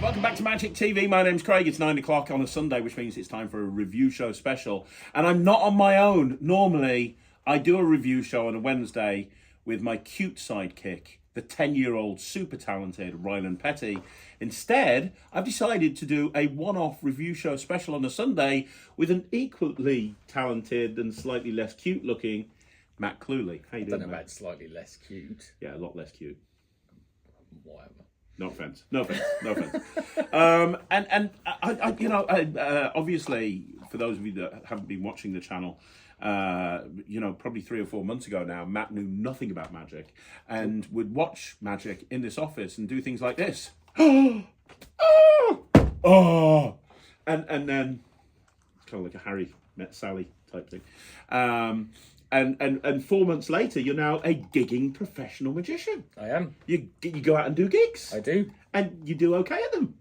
Welcome back to Magic TV. My name's Craig. It's 9 o'clock on a Sunday, which means it's time for a review show special. And I'm not on my own. Normally, I do a review show on a Wednesday with my cute sidekick, the 10-year-old super talented Rylan Petty. Instead, I've decided to do a one-off review show special on a Sunday with an equally talented and slightly less cute looking Matt Clewley. How you doing, I don't know Matt? about slightly less cute. Yeah, a lot less cute. Whatever. No offense. No offense. No offense. Obviously, for those of you that haven't been watching the channel, probably 3 or 4 months ago now, Matt knew nothing about magic and would watch magic in this office and do things like this. And then kind of like a Harry met Sally type thing. And 4 months later, you're now a gigging professional magician. I am. You go out and do gigs. I do. And you do okay at them.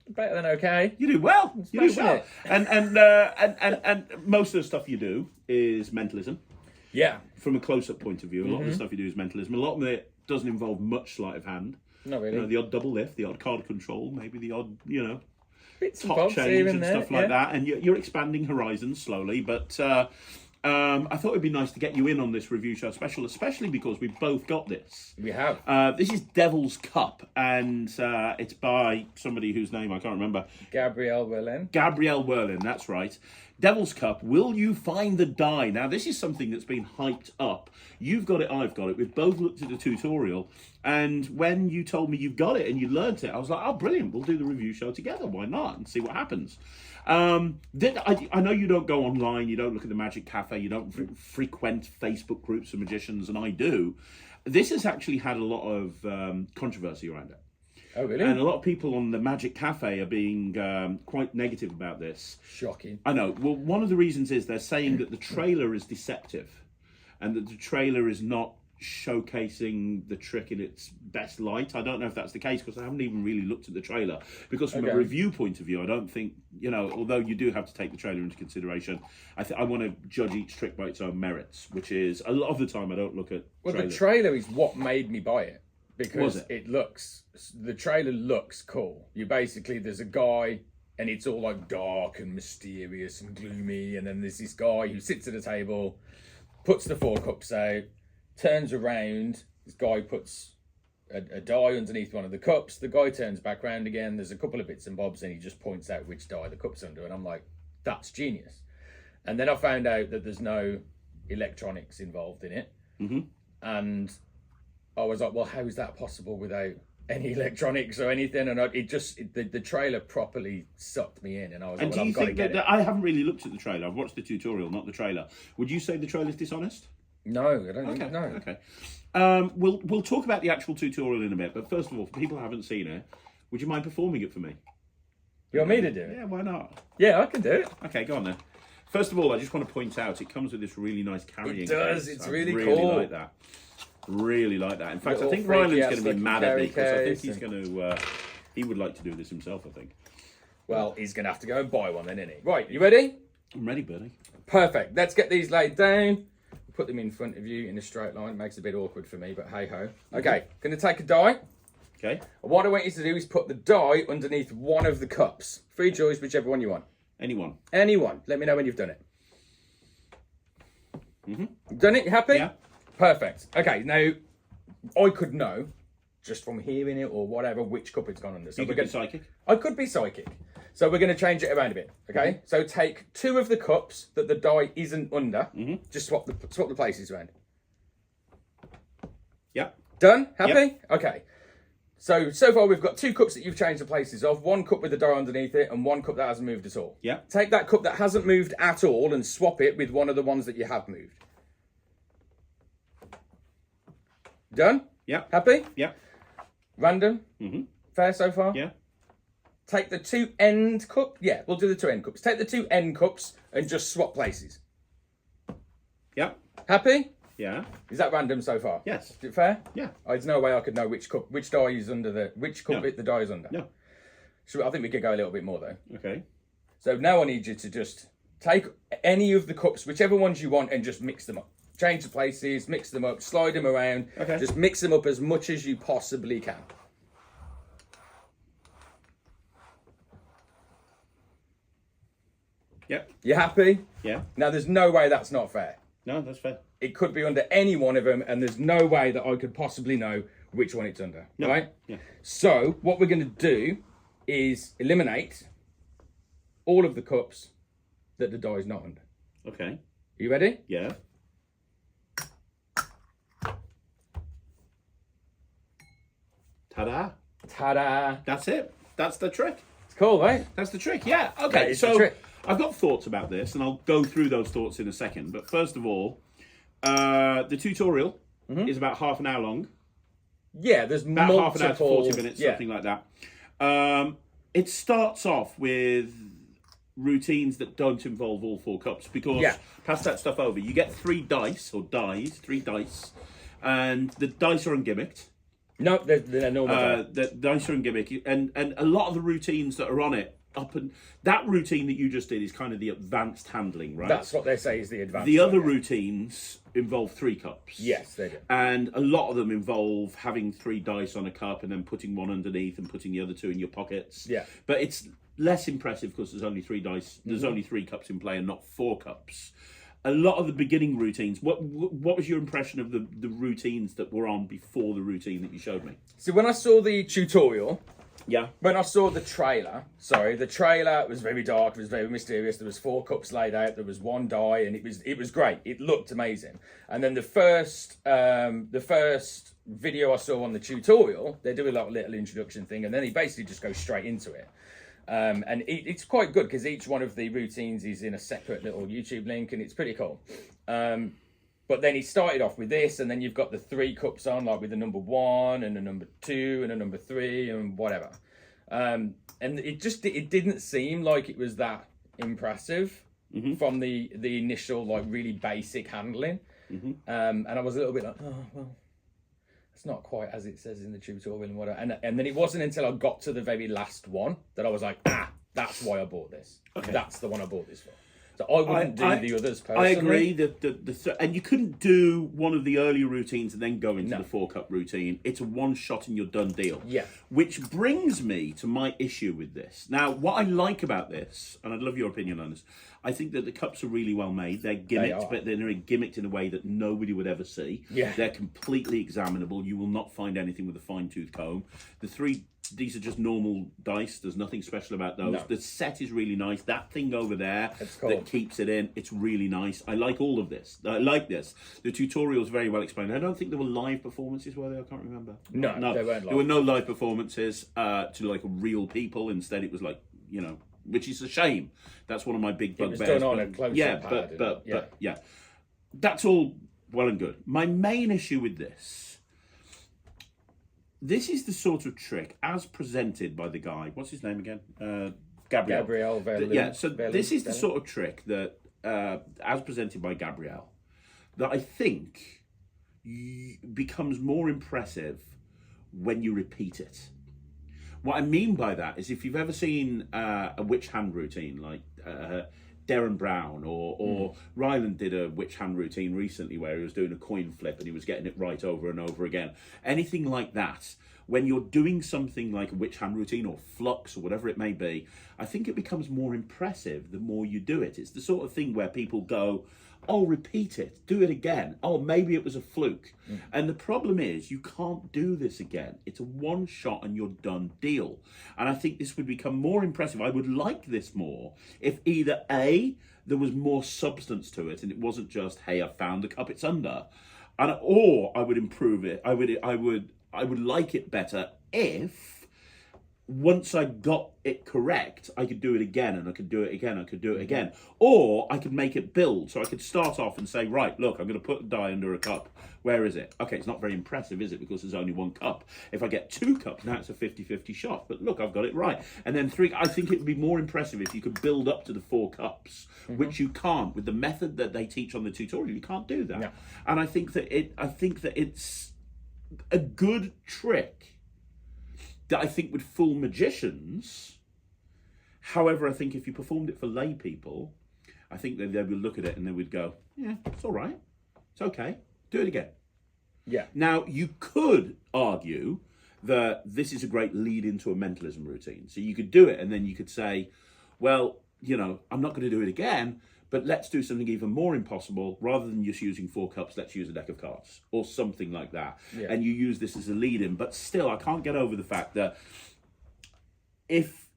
Better than okay. You do well. You do well. It. And most of the stuff you do is mentalism. Yeah. From a close-up point of view, a lot of the stuff you do is mentalism. A lot of it doesn't involve much sleight of hand. Not really. The odd double lift, the odd card control, maybe the odd, bits and top bobs change here and there, stuff like that. And you're expanding horizons slowly, but I thought it'd be nice to get you in on this review show special, especially because we've both got this. We have. This is Devil's Cup, and it's by somebody whose name I can't remember. Gabriel Werlen. Gabriel Werlen, that's right. Devil's Cup, Will You Find the Die? Now, this is something that's been hyped up. You've got it, I've got it. We've both looked at the tutorial, and when you told me you've got it and you learnt it, I was like, oh, brilliant, we'll do the review show together. Why not? And see what happens. I know you don't go online, you don't look at the Magic Cafe, you don't frequent Facebook groups of magicians, and I do. This has actually had a lot of controversy around it. Oh, really? And a lot of people on the Magic Cafe are being quite negative about this. Shocking. I know. Well, one of the reasons is they're saying that the trailer is deceptive and that the trailer is not showcasing the trick in its best light. I don't know if that's the case because I haven't even really looked at the trailer. Because from a review point of view, I don't think, although you do have to take the trailer into consideration, I want to judge each trick by its own merits, which is a lot of the time I don't look at trailers. The trailer is what made me buy it. Because the trailer looks cool. There's a guy and it's all like dark and mysterious and gloomy. And then there's this guy who sits at a table, puts the 4 cups out, turns around. This guy puts a die underneath one of the cups. The guy turns back round again. There's a couple of bits and bobs and he just points out which die the cup's under. And I'm like, that's genius. And then I found out that there's no electronics involved in it. Mm-hmm. And I was like, well, how is that possible without any electronics or anything? And the trailer properly sucked me in. And I was like, well, I've got to get it. I haven't really looked at the trailer. I've watched the tutorial, not the trailer. Would you say the trailer's dishonest? No, I don't think no. Okay. We'll talk about the actual tutorial in a bit. But first of all, for people who haven't seen it, would you mind performing it for me? You want me to do it? Yeah, why not? Yeah, I can do it. Okay, go on then. First of all, I just want to point out, it comes with this really nice carrying case. It does. It's really cool. Really like that. Really like that. In fact, I think Rylan's going to be mad at me because I think he's going to. He would like to do this himself, I think. Well, he's going to have to go and buy one then, isn't he? Right, you ready? I'm ready, Bernie. Perfect. Let's get these laid down. Put them in front of you in a straight line. Makes it a bit awkward for me, but hey ho. Okay, going to take a die. Okay. What I want you to do is put the die underneath one of the cups. Free choice, whichever one you want. Anyone. Anyone. Let me know when you've done it. Mm-hmm. Done it? You happy? Yeah. Perfect. Okay, now I could know just from hearing it or whatever which cup it's gone under. So you could be psychic. I could be psychic. So we're going to change it around a bit. Okay. Mm-hmm. So take 2 of the cups that the die isn't under. Mm-hmm. Just swap the places around. Yeah. Done? Happy? Yep. Okay. So far we've got 2 cups that you've changed the places of. 1 cup with the die underneath it and 1 cup that hasn't moved at all. Yeah. Take that cup that hasn't moved at all and swap it with one of the ones that you have moved. Done? Yeah. Happy? Yeah. Random? Mm-hmm. Fair so far? Yeah. Take the 2 end cups. Yeah, we'll do the 2 end cups. Take the 2 end cups and just swap places. Yeah. Happy? Yeah. Is that random so far? Yes. Is it fair? Yeah. Oh, there's no way I could know which die is under which cup the die is under. No. So I think we could go a little bit more though. Okay. So now I need you to just take any of the cups, whichever ones you want, and just mix them up. Change the places, mix them up, slide them around. Okay. Just mix them up as much as you possibly can. Yeah. You happy? Yeah. Now, there's no way that's not fair. No, that's fair. It could be under any one of them, and there's no way that I could possibly know which one it's under, right? Yeah. So, what we're going to do is eliminate all of the cups that the die is not under. Okay. Are you ready? Yeah. Ta-da. Ta-da! That's it. That's the trick. It's cool, right? That's the trick. Yeah. That Okay. is the So trick. I've got thoughts about this, and I'll go through those thoughts in a second. But first of all, the tutorial is about half an hour long. Yeah, there's About multiple... half an hour to 40 minutes, something like that. It starts off with routines that don't involve all 4 cups, because pass that stuff over. You get 3 dice, and the dice are ungimmicked. No, they're normal. The dice are ungimmicked, and a lot of the routines that are on it, that routine that you just did is kind of the advanced handling, right? That's what they say is the advanced. The other routines involve 3 cups. Yes, they do. And a lot of them involve having 3 dice on a cup and then putting one underneath and putting the other 2 in your pockets. Yeah. But it's less impressive because there's only 3 dice. There's only 3 cups in play and not 4 cups. A lot of the beginning routines. What was your impression of the routines that were on before the routine that you showed me? So when I saw the tutorial, Yeah. when I saw the trailer, the trailer was very dark, it was very mysterious. There was 4 cups laid out, there was 1 die, and it was great. It looked amazing. And then the first video I saw on the tutorial, they do a little introduction thing, and then he basically just goes straight into it. And it's quite good because each one of the routines is in a separate little YouTube link, and it's pretty cool. But then he started off with this, and then you've got the 3 cups on, like with the number 1 and a number 2 and a number 3 and whatever. And it didn't seem like it was that impressive from the initial, like, really basic handling. And I was a little bit like, oh, well, it's not quite as it says in the tutorial and whatever. And then it wasn't until I got to the very last one that I was like, that's why I bought this. Okay. That's the one I bought this for. So I wouldn't do the others personally. I agree that and you couldn't do one of the earlier routines and then go into the 4 cup routine. It's a one shot and you're done deal. Yeah. Which brings me to my issue with this. Now, what I like about this, and I'd love your opinion on this, I think that the cups are really well made. They're gimmicked, but they're gimmicked in a way that nobody would ever see. Yeah. They're completely examinable. You will not find anything with a fine-tooth comb. These are just normal dice. There's nothing special about those. No. The set is really nice. That thing over there that keeps it in, it's really nice. I like all of this. I like this. The tutorial is very well explained. I don't think there were live performances, were there? I can't remember. No, they weren't live. There were no live performances to like real people. Instead, it was like, which is a shame. That's one of my big bugbears. It was done on a close-up pad. But that's all well and good. My main issue with this is the sort of trick as presented by the guy. What's his name again? Gabriel Werlen. So this is the sort of trick that, as presented by Gabriel, that I think becomes more impressive when you repeat it. What I mean by that is if you've ever seen a witch hand routine, like Darren Brown or Ryland did a witch hand routine recently where he was doing a coin flip and he was getting it right over and over again. Anything like that, when you're doing something like a witch hand routine or flux or whatever it may be, I think it becomes more impressive the more you do it. It's the sort of thing where people go, oh, repeat it, do it again. Oh, maybe it was a fluke. And the problem is you can't do this again. It's a one shot and you're done deal. And I think this would become more impressive. I would like this more if either A, there was more substance to it and it wasn't just, hey, I found the cup it's under. Or I would improve it. I would like it better if once I got it correct, I could do it again and I could do it again, I could do it again. Or I could make it build. So I could start off and say, right, look, I'm going to put a die under a cup. Where is it? Okay, it's not very impressive, is it? Because there's only 1 cup. If I get 2 cups, now it's a 50-50 shot. But look, I've got it right. And then 3, I think it would be more impressive if you could build up to the 4 cups, which you can't. With the method that they teach on the tutorial, you can't do that. No. And I think that it's a good trick that I think would fool magicians. However, I think if you performed it for lay people, I think that they would look at it and they would go, yeah, it's all right. It's okay. Do it again. Yeah. Now, you could argue that this is a great lead into a mentalism routine. So you could do it and then you could say, well, I'm not going to do it again, but let's do something even more impossible. Rather than just using 4 cups, let's use a deck of cards or something like that. Yeah. And you use this as a lead-in. But still, I can't get over the fact that if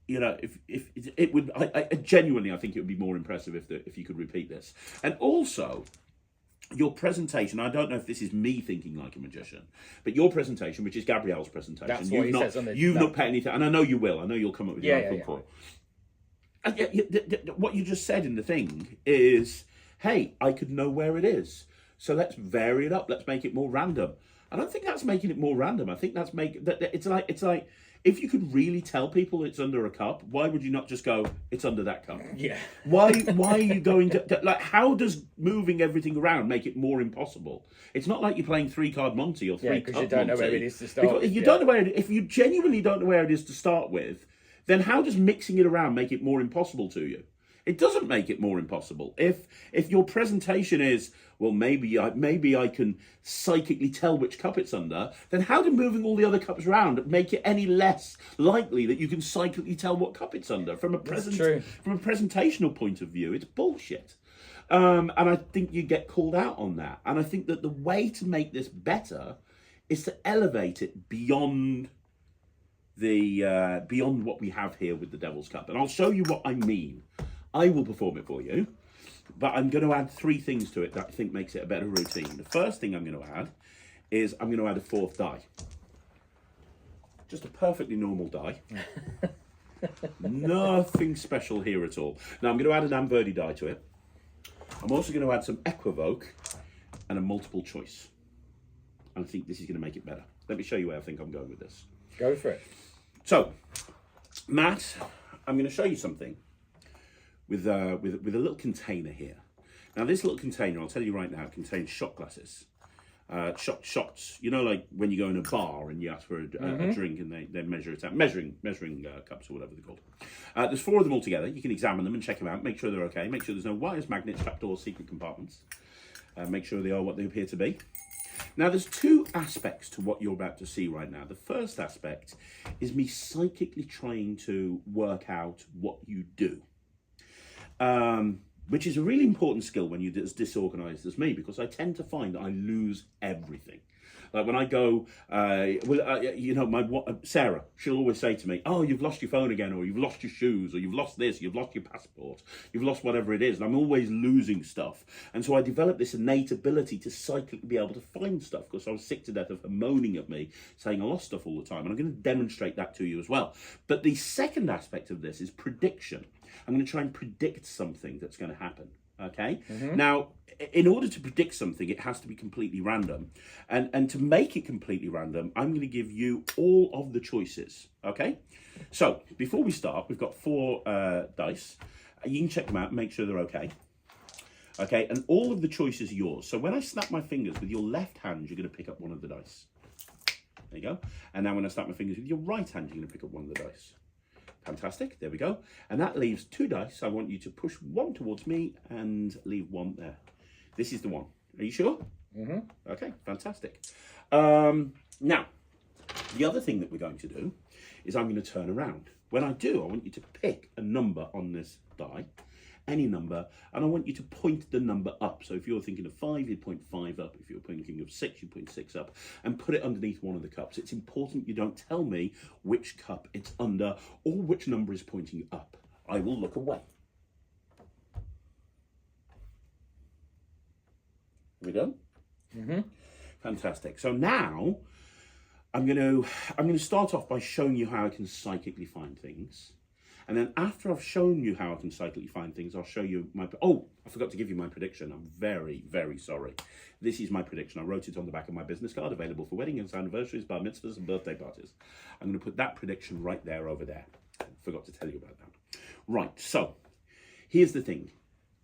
it would, I genuinely, I think it would be more impressive if you could repeat this. And also, your presentation, I don't know if this is me thinking like a magician, but your presentation, which is Gabriel's presentation, that's what he says on the... You've not put anything, and I know you will. I know you'll come up with your own report. And what you just said in the thing is, hey, I could know where it is, so let's vary it up. Let's make it more random. I don't think that's making it more random. I think that's it's like if you could really tell people it's under a cup, why would you not just go, it's under that cup? Yeah. Why are you going to like? How does moving everything around make it more impossible? It's not like you're playing 3-card Monty or 3-cup Monty. Because you don't know where it is to start with. If you don't know where if you genuinely don't know where it is to start with, then how does mixing it around make it more impossible to you? It doesn't make it more impossible. If your presentation is, well, maybe I can psychically tell which cup it's under, then how do moving all the other cups around make it any less likely that you can psychically tell what cup it's under? From a presentational point of view, it's bullshit. And I think you get called out on that. And I think that the way to make this better is to elevate it beyond beyond what we have here with the Devil's Cup. And I'll show you what I mean. I will perform it for you, but I'm going to add 3 things to it that I think makes it a better routine. The first thing I'm going to add is I'm going to add a 4th die. Just a perfectly normal die. Nothing special here at all. Now I'm going to add an Amverdi die to it. I'm also going to add some Equivoke and a multiple choice. And I think this is going to make it better. Let me show you where I think I'm going with this. Go for it. So, Matt, I'm going to show you something with a little container here. Now, this little container, I'll tell you right now, contains shot glasses. Shots. You know, like when you go in a bar and you ask for a drink and they measure it out. Measuring cups or whatever they're called. There's 4 of them all together. You can examine them and check them out. Make sure they're okay. Make sure there's no wires, magnets, trapdoors, secret compartments. Make sure they are what they appear to be. Now, there's 2 aspects to what you're about to see right now. The first aspect is me psychically trying to work out what you do, which is a really important skill when you're as disorganized as me, because I tend to find that I lose everything. Like when I go, Sarah, she'll always say to me, oh, you've lost your phone again, or you've lost your shoes, or you've lost this, you've lost your passport, you've lost whatever it is. And I'm always losing stuff. And so I developed this innate ability to psychically be able to find stuff, because I was sick to death of her moaning at me, saying I lost stuff all the time. And I'm going to demonstrate that to you as well. But the second aspect of this is prediction. I'm going to try and predict something that's going to happen. Okay. Now, in order to predict something, it has to be completely random. And to make it completely random, I'm going to give you all of the choices. Okay. So before we start, we've got 4 dice. You can check them out and make sure they're okay. Okay. And all of the choices are yours. So when I snap my fingers with your left hand, you're going to pick up one of the dice. There you go. And now when I snap my fingers with your right hand, you're going to pick up one of the dice. Fantastic, there we go. And that leaves 2 dice. I want you to push 1 towards me and leave 1 there. This is the one. Are you sure? Okay, fantastic. Now, the other thing that we're going to do is I'm going to turn around. When I do, I want you to pick a number on this die, any number, and I want you to point the number up. So if you're thinking of 5, you'd point 5 up. If you're thinking of 6, you'd point 6 up, and put it underneath one of the cups. It's important you don't tell me which cup it's under or which number is pointing up. I will look away. Are we done? Fantastic. So now I'm going to start off by showing you how I can psychically find things. And then after I've shown you how I can psychically find things, I'll show you my... Oh, I forgot to give you my prediction. I'm very, very sorry. This is my prediction. I wrote it on the back of my business card, available for weddings, anniversaries, bar mitzvahs, and birthday parties. I'm going to put that prediction right there over there. Forgot to tell you about that. Right, so here's the thing.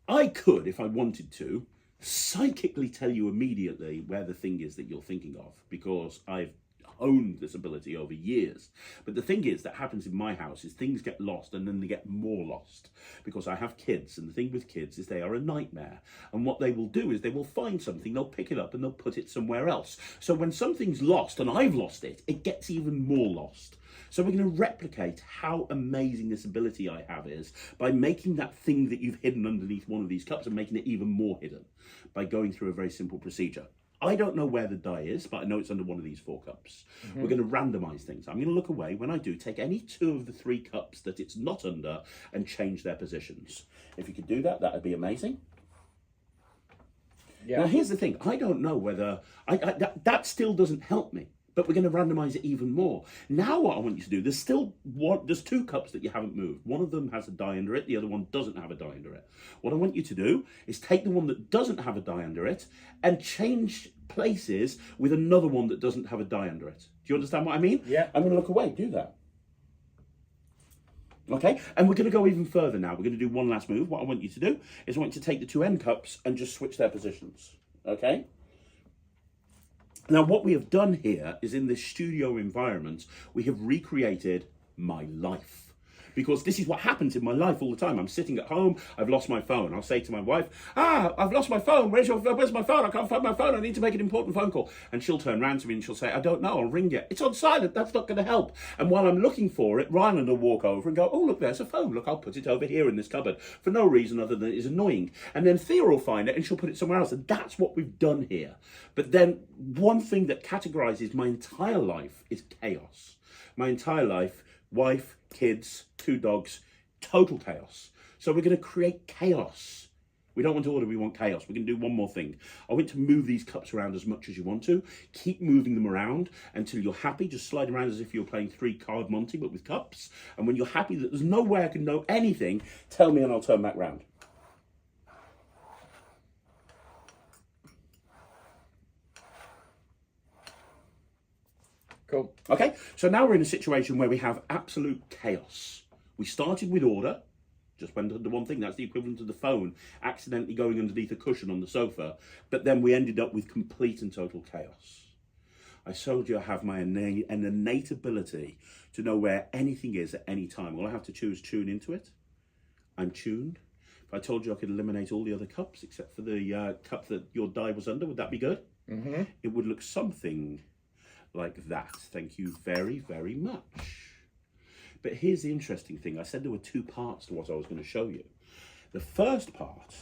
I could, if I wanted to, psychically tell you immediately where the thing is that you're thinking of, because I've honed this ability over years. But the thing is that happens in my house is things get lost and then they get more lost because I have kids, and the thing with kids is they are a nightmare. And what they will do is they will find something, they'll pick it up and they'll put it somewhere else. So when something's lost and I've lost it, it gets even more lost. So we're going to replicate how amazing this ability I have is by making that thing that you've hidden underneath one of these cups and making it even more hidden by going through a very simple procedure. I don't know where the die is, but I know it's under one of these 4 cups. We're going to randomize things. I'm going to look away. When I do, take any 2 of the 3 cups that it's not under and change their positions. If you could do that, that would be amazing. Yeah. Now, here's the thing. I don't know whether... that still doesn't help me, but we're going to randomize it even more. Now what I want you to do, there's 2 cups that you haven't moved. One of them has a die under it. The other one doesn't have a die under it. What I want you to do is take the one that doesn't have a die under it and change places with another one that doesn't have a die under it. Do you understand what I mean? Yeah. I'm going to look away. Do that. Okay, and we're going to go even further now. We're going to do one last move. What I want you to do is I want you to take the 2 end cups and just switch their positions. Okay? Now, what we have done here is in this studio environment, we have recreated my life. Because this is what happens in my life all the time. I'm sitting at home, I've lost my phone. I'll say to my wife, I've lost my phone. Where's my phone? I can't find my phone. I need to make an important phone call. And she'll turn around to me and she'll say, I don't know, I'll ring you. It's on silent, that's not going to help. And while I'm looking for it, Ryland will walk over and go, oh, look, there's a phone. Look, I'll put it over here in this cupboard for no reason other than it's annoying. And then Thea will find it and she'll put it somewhere else. And that's what we've done here. But then one thing that categorizes my entire life is chaos. My entire life, wife, kids, 2 dogs, total chaos. So we're going to create chaos. We don't want to order, we want chaos. We're going to do one more thing. I want to move these cups around as much as you want to. Keep moving them around until you're happy. Just slide around as if you're playing 3-card Monty, but with cups. And when you're happy that there's no way I can know anything, tell me and I'll turn back round. Cool. Okay, so now we're in a situation where we have absolute chaos. We started with order, just went under one thing. That's the equivalent of the phone accidentally going underneath a cushion on the sofa. But then we ended up with complete and total chaos. I told you I have an innate ability to know where anything is at any time. All I have to do is tune into it. I'm tuned. If I told you I could eliminate all the other cups except for the cup that your die was under, would that be good? Mm-hmm. It would look something like that. Thank you very, very much. But here's the interesting thing. I said there were 2 parts to what I was going to show you. The first part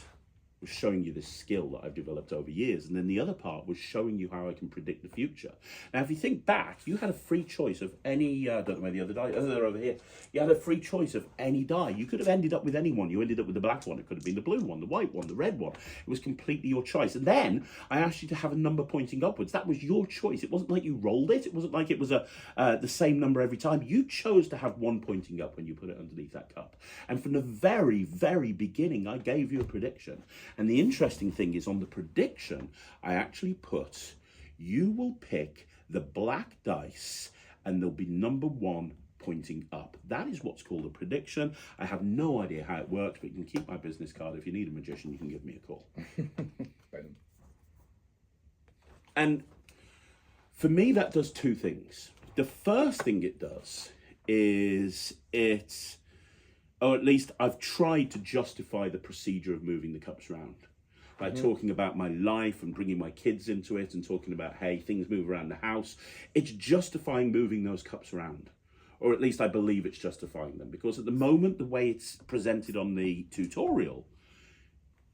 was showing you this skill that I've developed over years, and then the other part was showing you how I can predict the future. Now, if you think back, you had a free choice of any, I don't know where the other die, they're over here. You had a free choice of any die. You could have ended up with any one. You ended up with the black one. It could have been the blue one, the white one, the red one. It was completely your choice. And then I asked you to have a number pointing upwards. That was your choice. It wasn't like you rolled it. It wasn't like it was the same number every time. You chose to have one pointing up when you put it underneath that cup. And from the very, very beginning, I gave you a prediction. And the interesting thing is on the prediction, I actually put, you will pick the black dice and there'll be number 1 pointing up. That is what's called a prediction. I have no idea how it works, but you can keep my business card. If you need a magician, you can give me a call. And for me, that does 2 things. The first thing it does is or at least I've tried to justify the procedure of moving the cups around. By talking about my life and bringing my kids into it and talking about, hey, things move around the house. It's justifying moving those cups around. Or at least I believe it's justifying them. Because at the moment, the way it's presented on the tutorial,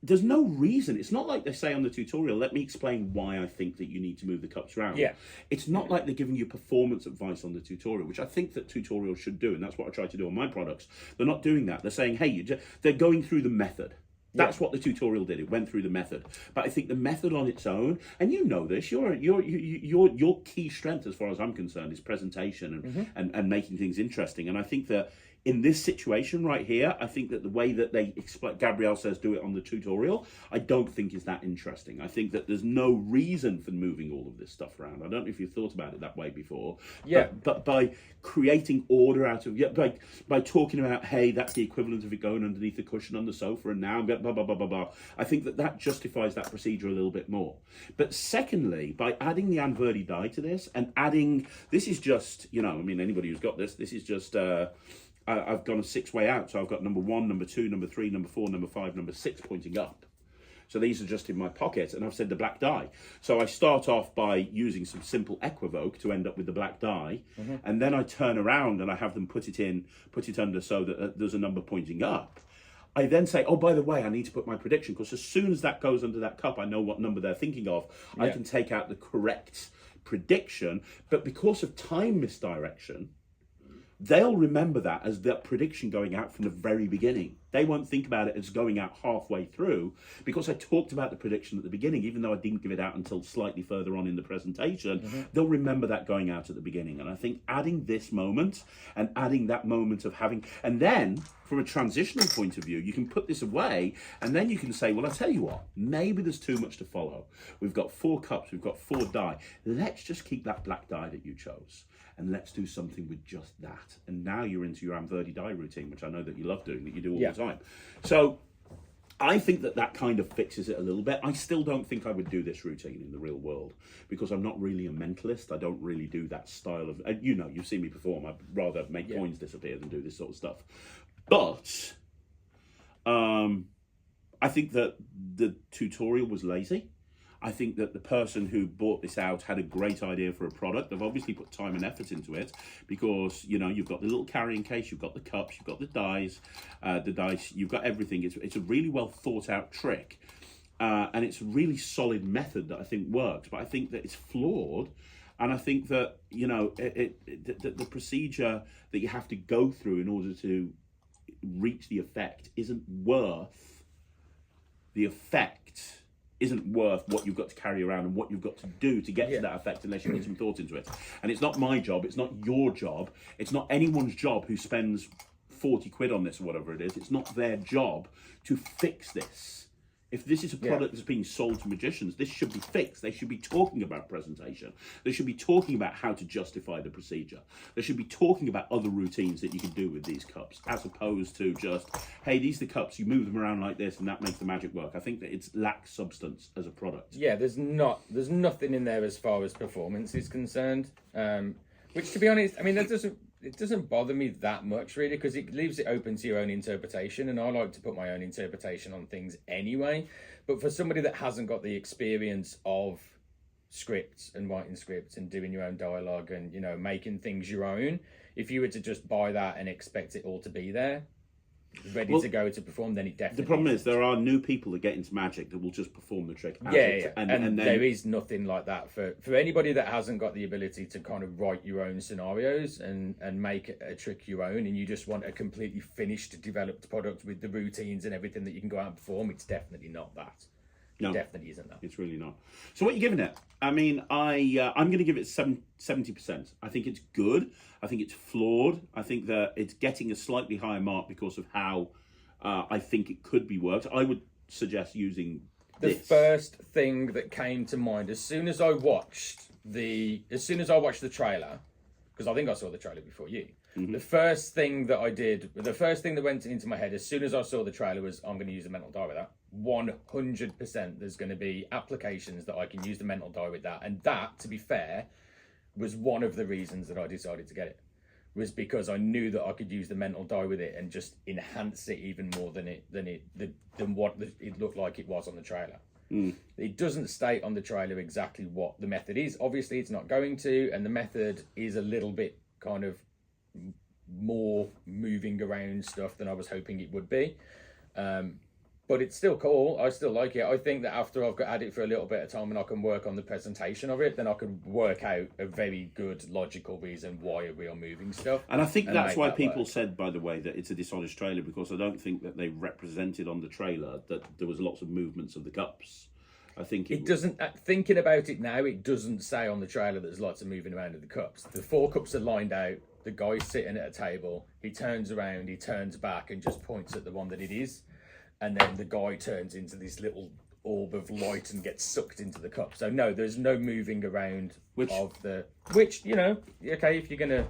there's no reason. It's not like they say on the tutorial, let me explain why I think that you need to move the cups around. Yeah. It's not like they're giving you performance advice on the tutorial, which I think that tutorials should do. And that's what I try to do on my products. They're not doing that. They're saying, hey, they're going through the method. That's what the tutorial did. It went through the method. But I think the method on its own, and you know this, your key strength, as far as I'm concerned, is presentation and making things interesting. And I think that In this situation right here, I think that the way that they explain, Gabriel says do it on the tutorial, I don't think is that interesting. I think that there's no reason for moving all of this stuff around. I don't know if you've thought about it that way before. Yeah. But by creating order out of, by talking about, hey, that's the equivalent of it going underneath the cushion on the sofa and now, blah, blah, blah, blah, blah. I think that justifies that procedure a little bit more. But secondly, by adding the Anverdi die to this and adding, this is just, I mean, anybody who's got this is just, I've gone a 6-way out. So I've got number 1, number 2, number 3, number 4, number 5, number 6 pointing up. So these are just in my pocket, and I've said the black die. So I start off by using some simple equivoke to end up with the black die, and then I turn around and I have them put it under so that there's a number pointing up. I then say, oh, by the way, I need to put my prediction, because as soon as that goes under that cup, I know what number they're thinking of. Yeah. I can take out the correct prediction, but because of time misdirection, they'll remember that as that prediction going out from the very beginning. They won't think about it as going out halfway through, because I talked about the prediction at the beginning, even though I didn't give it out until slightly further on in the presentation. They'll remember that going out at the beginning. And I think adding this moment and adding that moment of having, and then from a transitional point of view, you can put this away and then you can say, well, I'll tell you what, maybe there's too much to follow. We've got 4 cups, we've got 4 die. Let's just keep that black die that you chose, and let's do something with just that. And now you're into your Anverdi die routine, which I know that you love doing, that you do all the time. So I think that kind of fixes it a little bit. I still don't think I would do this routine in the real world, because I'm not really a mentalist. I don't really do that style of, you've seen me perform. I'd rather make coins disappear than do this sort of stuff. But I think that the tutorial was lazy. I think that the person who bought this out had a great idea for a product. They've obviously put time and effort into it, because, you've got the little carrying case, you've got the cups, you've got the dice, you've got everything. It's a really well thought out trick. And it's a really solid method that I think works, but I think that it's flawed. And I think that, the procedure that you have to go through in order to reach the effect isn't worth what you've got to carry around and what you've got to do to get to that effect, unless you put some thought into it. And it's not my job, it's not your job, it's not anyone's job who spends 40 quid on this or whatever it is. It's not their job to fix this. If this is a product that's being sold to magicians, this should be fixed. They should be talking about presentation. They should be talking about how to justify the procedure. They should be talking about other routines that you can do with these cups, as opposed to just, hey, these are the cups, you move them around like this and that makes the magic work. I think that it lacks substance as a product. Yeah, there's nothing in there as far as performance is concerned. Which, to be honest, I mean, it doesn't bother me that much, really, because it leaves it open to your own interpretation, and I like to put my own interpretation on things anyway. But for somebody that hasn't got the experience of scripts and writing scripts and doing your own dialogue and, making things your own, if you were to just buy that and expect it all to be there, ready to go to perform, then it definitely the problem isn't. is there are new people that get into magic that will just perform the trick and then, there is nothing like that for anybody that hasn't got the ability to kind of write your own scenarios and make a trick your own, and you just want a completely finished, developed product with the routines and everything that you can go out and perform. It's definitely not that. No, it definitely isn't that. It's really not. So what are you giving it? I mean, I'm going to give it 70%. I think it's good. I think it's flawed. I think that it's getting a slightly higher mark because of how I think it could be worked. I would suggest using the first thing that came to mind as soon as I watched the trailer, because I think I saw the trailer before you. The first thing that went into my head as soon as I saw the trailer was, I'm going to use a mental die with that. 100% there's going to be applications that I can use the mental die with that. And that, to be fair, was one of the reasons that I decided to get it, was because I knew that I could use the mental die with it and just enhance it even more than what it looked like it was on the trailer. It doesn't state on the trailer exactly what the method is. Obviously, it's not going to, and the method is a little bit kind of more moving around stuff than I was hoping it would be. But it's still cool. I still like it. I think that after I've got at it for a little bit of time and I can work on the presentation of it, then I can work out a very good logical reason why we are moving stuff. And I think that's why people said, by the way, that it's a dishonest trailer, because I don't think that they represented on the trailer that there was lots of movements of the cups. I think it doesn't. Thinking about it now, it doesn't say on the trailer that there's lots of moving around in the cups. The 4 cups are lined out. The guy's sitting at a table. He turns around, he turns back, and just points at the one that it is. And then the guy turns into this little orb of light and gets sucked into the cup. So no, there's no moving around of the. Which, you know, okay, if you're gonna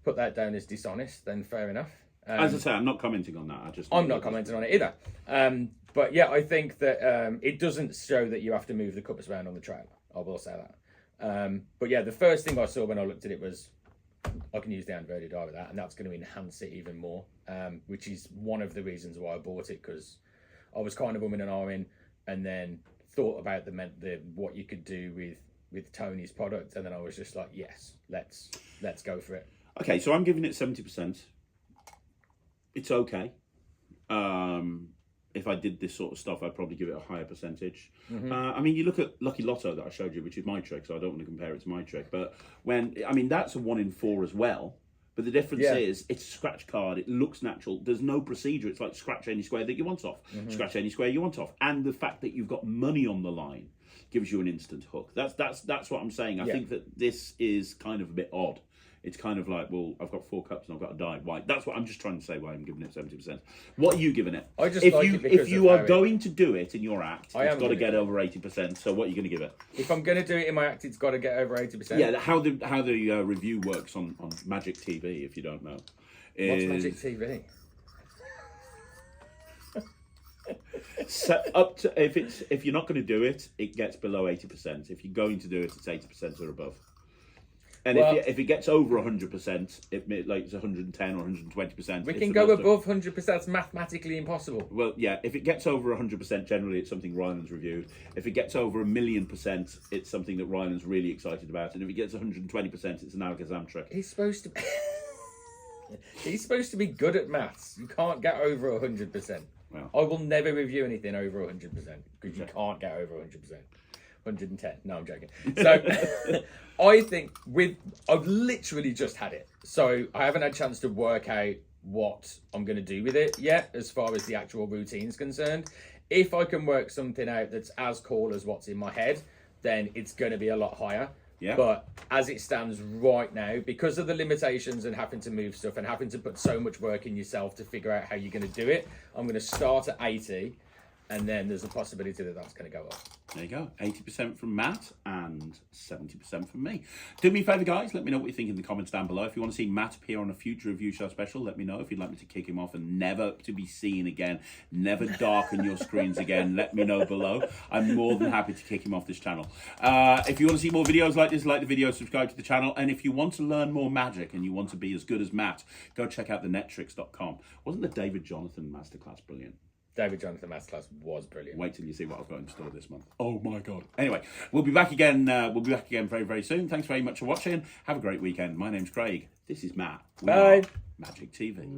put that down as dishonest, then fair enough. As I say, I'm not commenting on that. I'm not commenting on it either. But yeah, I think that it doesn't show that you have to move the cups around on the trailer. I will say that. But yeah, the first thing I saw when I looked at it was I can use the inverted eye with that, and that's going to enhance it even more, which is one of the reasons why I bought it, because I was kind of umming and ahhing, and then thought about the what you could do with Tony's product, and then I was just like, yes, let's go for it. Okay, so I'm giving it 70%. It's okay. If I did this sort of stuff, I'd probably give it a higher percentage. I mean, you look at Lucky Lotto that I showed you, which is my trick, so I don't want to compare it to my trick. But that's a 1 in 4 as well. But the difference is it's a scratch card. It looks natural. There's no procedure. It's like scratch any square that you want off. Scratch any square you want off. And the fact that you've got money on the line gives you an instant hook. That's what I'm saying. I think that this is kind of a bit odd. It's kind of like, well, I've got 4 cups and I've got a die. Why? That's what I'm just trying to say. Why I'm giving it 70%. What are you giving it? I just if you are going to do it in your act, it's got to get over 80%. So what are you going to give it? If I'm going to do it in my act, it's got to get over 80%. Yeah, how the review works on Magic TV, if you don't know. What's Magic TV? So up to if you're not going to do it, it gets below 80%. If you're going to do it, it's 80% or above. And if it gets over 100%, it's 110 or 120%. We can go above 100%. That's mathematically impossible. Well, yeah. If it gets over 100%, generally it's something Ryland's reviewed. If it gets over 1,000,000%, it's something that Ryland's really excited about. And if it gets 120%, it's an Alakazam trick. He's supposed to. He's supposed to be good at maths. You can't get over 100%. Well, I will never review anything over 100% because you can't get over 100%. 110. No, I'm joking. So I think I've literally just had it. So I haven't had a chance to work out what I'm going to do with it yet as far as the actual routine is concerned. If I can work something out that's as cool as what's in my head, then it's going to be a lot higher. Yeah. But as it stands right now, because of the limitations and having to move stuff and having to put so much work in yourself to figure out how you're going to do it, I'm going to start at 80. And then there's a possibility that that's going to go up. There you go. 80% from Matt and 70% from me. Do me a favour, guys. Let me know what you think in the comments down below. If you want to see Matt appear on a future review show special, let me know. If you'd like me to kick him off and never to be seen again, never darken your screens again, let me know below. I'm more than happy to kick him off this channel. If you want to see more videos like this, like the video, subscribe to the channel. And if you want to learn more magic and you want to be as good as Matt, go check out the Netrix.com. Wasn't the David Jonathan masterclass brilliant? David Jonathan Masterclass was brilliant. Wait till you see what I've got in store this month. Oh my God. Anyway, we'll be back again. Very, very soon. Thanks very much for watching. Have a great weekend. My name's Craig. This is Matt. Bye. Magic TV.